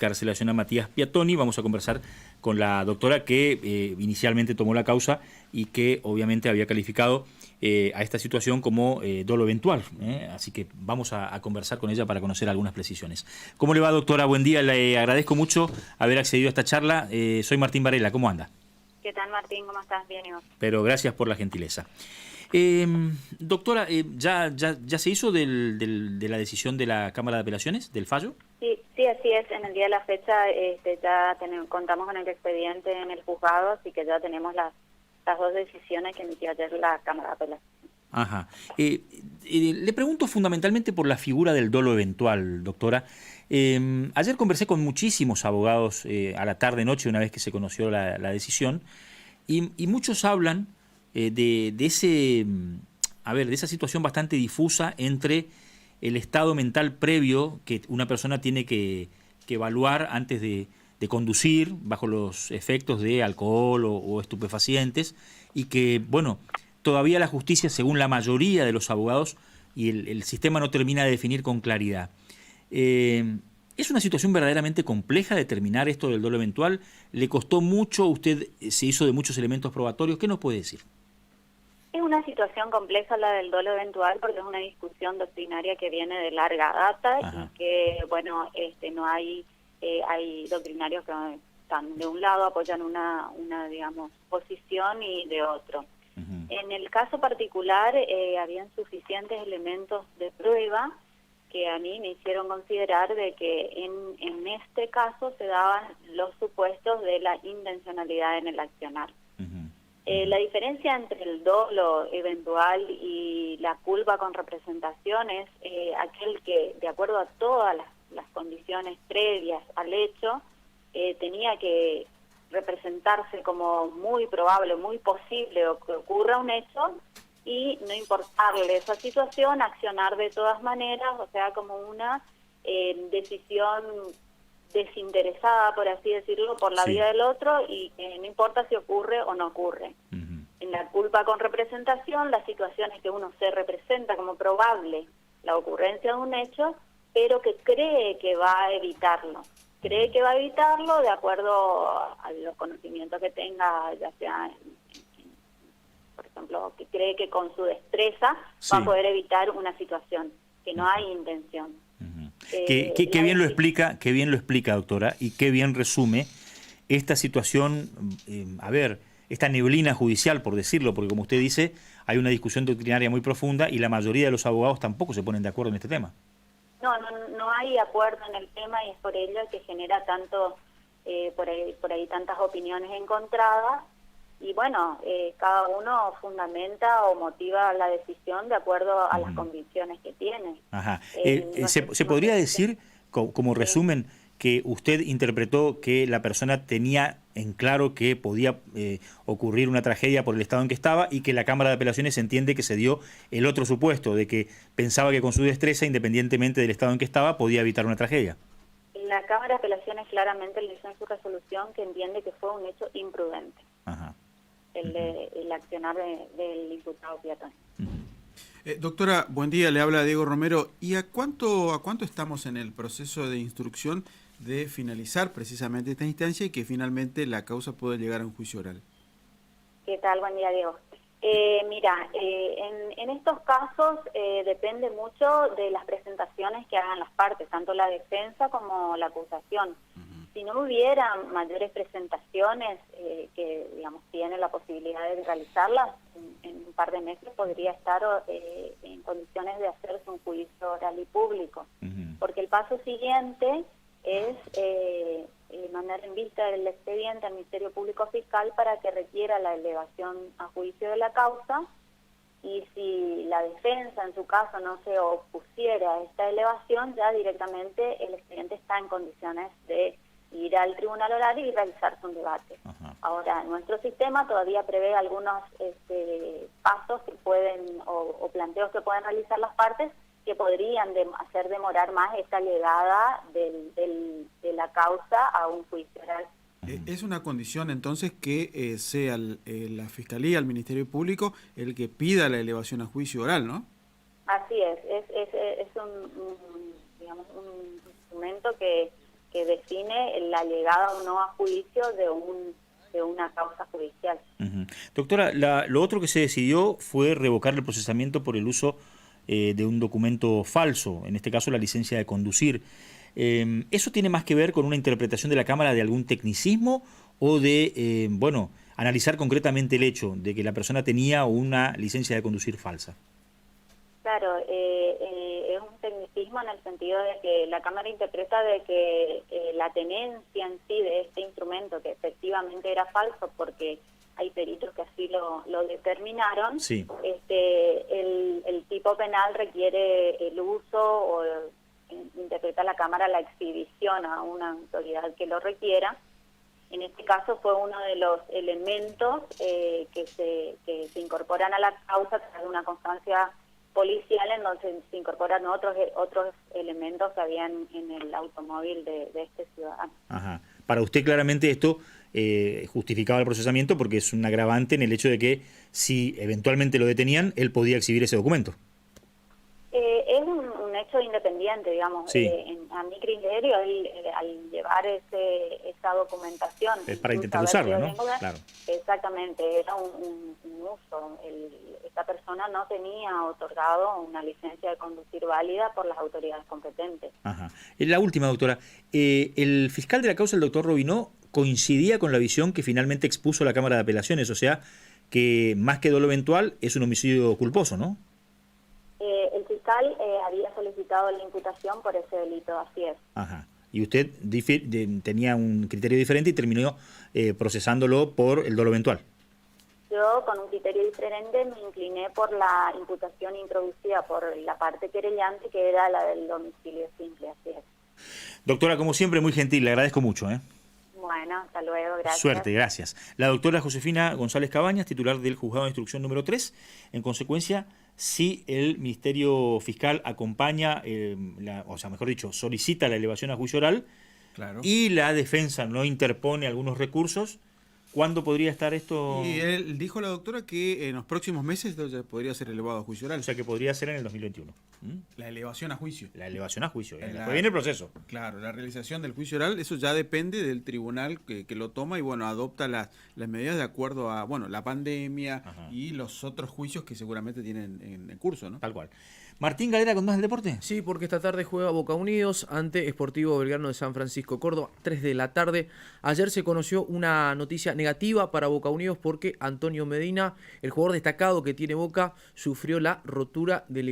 excarcelación a Matías Piattoni. Vamos a conversar con la doctora que inicialmente tomó la causa y que obviamente había calificado a esta situación como dolo eventual. Así que vamos a conversar con ella para conocer algunas precisiones. ¿Cómo le va, doctora? Buen día, le agradezco mucho haber accedido a esta charla. Soy Martín Varela, ¿cómo anda? ¿Qué tal, Martín? ¿Cómo estás? Bien, ¿y vos? Pero gracias por la gentileza. Doctora, ¿ya se hizo de la decisión de la Cámara de Apelaciones, del fallo? Sí, así es. En el día de la fecha ya contamos con el expediente en el juzgado, así que ya tenemos las dos decisiones que emitió ayer la Cámara de Apelaciones. Ajá. Le pregunto fundamentalmente por la figura del dolo eventual, doctora. Ayer conversé con muchísimos abogados a la tarde-noche, una vez que se conoció la decisión, y muchos hablan de esa situación bastante difusa entre el estado mental previo que una persona tiene que evaluar antes de conducir bajo los efectos de alcohol o estupefacientes, y que, bueno, todavía la justicia, según la mayoría de los abogados, y el sistema no termina de definir con claridad. Es una situación verdaderamente compleja determinar esto del dolo eventual. ¿Le costó mucho? ¿Usted se hizo de muchos elementos probatorios? ¿Qué nos puede decir? Es una situación compleja la del dolo eventual porque es una discusión doctrinaria que viene de larga data. Ajá. Y que, bueno, no hay doctrinarios que están de un lado, apoyan una digamos, posición y de otro. Uh-huh. En el caso particular habían suficientes elementos de prueba que a mí me hicieron considerar de que en este caso se daban los supuestos de la intencionalidad en el accionar. La diferencia entre el dolo eventual y la culpa con representación es aquel que, de acuerdo a todas las condiciones previas al hecho, tenía que representarse como muy probable, muy posible o que ocurra un hecho, y no importarle esa situación, accionar de todas maneras, o sea, como una decisión desinteresada, por así decirlo, por la vida del otro, y que no importa si ocurre o no ocurre. Uh-huh. En la culpa con representación, la situación es que uno se representa como probable la ocurrencia de un hecho, pero que cree que va a evitarlo. Cree que va a evitarlo de acuerdo a los conocimientos que tenga, ya sea, por ejemplo, que cree que con su destreza va a poder evitar una situación, que no hay intención. Qué bien lo explica, doctora, y qué bien resume esta situación, esta neblina judicial, por decirlo, porque como usted dice, hay una discusión doctrinaria muy profunda y la mayoría de los abogados tampoco se ponen de acuerdo en este tema. No hay acuerdo en el tema, y es por ello que genera tanto, por ahí tantas opiniones encontradas. Y bueno, cada uno fundamenta o motiva la decisión de acuerdo a las convicciones que tiene. Ajá. ¿Se podría decir, como resumen, que usted interpretó que la persona tenía en claro que podía ocurrir una tragedia por el estado en que estaba, y que la Cámara de Apelaciones entiende que se dio el otro supuesto, de que pensaba que con su destreza, independientemente del estado en que estaba, podía evitar una tragedia? La Cámara de Apelaciones claramente le hizo en su resolución que entiende que fue un hecho imprudente. Ajá. El accionar del imputado Piattoni. Doctora, buen día, le habla Diego Romero. ¿Y a cuánto estamos en el proceso de instrucción de finalizar precisamente esta instancia y que finalmente la causa pueda llegar a un juicio oral? ¿Qué tal? Buen día, Diego. Mira, en estos casos depende mucho de las presentaciones que hagan las partes, tanto la defensa como la acusación. Si no hubiera mayores presentaciones que, digamos, tiene la posibilidad de realizarlas, en un par de meses podría estar en condiciones de hacerse un juicio oral y público. Uh-huh. Porque el paso siguiente es mandar en vista del expediente al Ministerio Público Fiscal para que requiera la elevación a juicio de la causa, y si la defensa en su caso no se opusiera a esta elevación, ya directamente el expediente está en condiciones de ir al tribunal oral y realizarse un debate. Ajá. Ahora, nuestro sistema todavía prevé algunos pasos que pueden, o planteos que pueden realizar las partes, que podrían hacer demorar más esta llegada de la causa a un juicio oral. Es una condición entonces que sea la Fiscalía, el Ministerio Público, el que pida la elevación a juicio oral, ¿no? Así es un instrumento que que define la llegada o no a juicio de una causa judicial. Doctora, lo otro que se decidió fue revocar el procesamiento por el uso de un documento falso, en este caso la licencia de conducir. ¿Eso tiene más que ver con una interpretación de la Cámara de algún tecnicismo o de, bueno, analizar concretamente el hecho de que la persona tenía una licencia de conducir falsa? Claro, es un tecnicismo en el sentido de que la Cámara interpreta de que la tenencia en sí de este instrumento, que efectivamente era falso porque hay peritos que así lo determinaron, sí. El tipo penal requiere el uso o interpreta la Cámara la exhibición a una autoridad que lo requiera. En este caso fue uno de los elementos que se incorporan a la causa a través de una constancia policial, en donde se incorporan otros elementos que habían en el automóvil de este ciudadano. Ajá. Para usted claramente esto justificaba el procesamiento porque es un agravante en el hecho de que si eventualmente lo detenían, él podía exhibir ese documento. Es un hecho independiente, digamos. Sí. A mi criterio, al llevar esa documentación... Es para intentar usarla, ¿no? Claro. Exactamente, era un uso. Esta persona no tenía otorgado una licencia de conducir válida por las autoridades competentes. Ajá. La última, doctora. El fiscal de la causa, el doctor Robinó, coincidía con la visión que finalmente expuso la Cámara de Apelaciones, o sea, que más que dolo eventual es un homicidio culposo, ¿no? El fiscal había solicitado la imputación por ese delito, así es. Ajá. Y usted tenía un criterio diferente y terminó procesándolo por el dolo eventual. Yo, con un criterio diferente, me incliné por la imputación introducida por la parte querellante, que era la del domicilio simple, así es. Doctora, como siempre, muy gentil, le agradezco mucho. Bueno, hasta luego, gracias. Suerte, gracias. La doctora Josefina González Cabañas, titular del Juzgado de Instrucción número 3. En consecuencia, si el Ministerio Fiscal acompaña, o sea, mejor dicho, solicita la elevación a juicio oral, claro, y la defensa no interpone algunos recursos, ¿cuándo podría estar esto? Y él dijo la doctora que en los próximos meses ya podría ser elevado a juicio oral. O sea, que podría ser en el 2021. La elevación a juicio. La elevación a juicio. Después viene el proceso. Claro, la realización del juicio oral, eso ya depende del tribunal que lo toma y, bueno, adopta las medidas de acuerdo a, bueno, la pandemia. Ajá. Y los otros juicios que seguramente tienen en curso, ¿no? Tal cual. Martín Galera, ¿con más del deporte? Sí, porque esta tarde juega Boca Unidos ante Sportivo Belgrano de San Francisco Córdoba, 3 de la tarde. Ayer se conoció una noticia negativa para Boca Unidos porque Antonio Medina, el jugador destacado que tiene Boca, sufrió la rotura del ligamento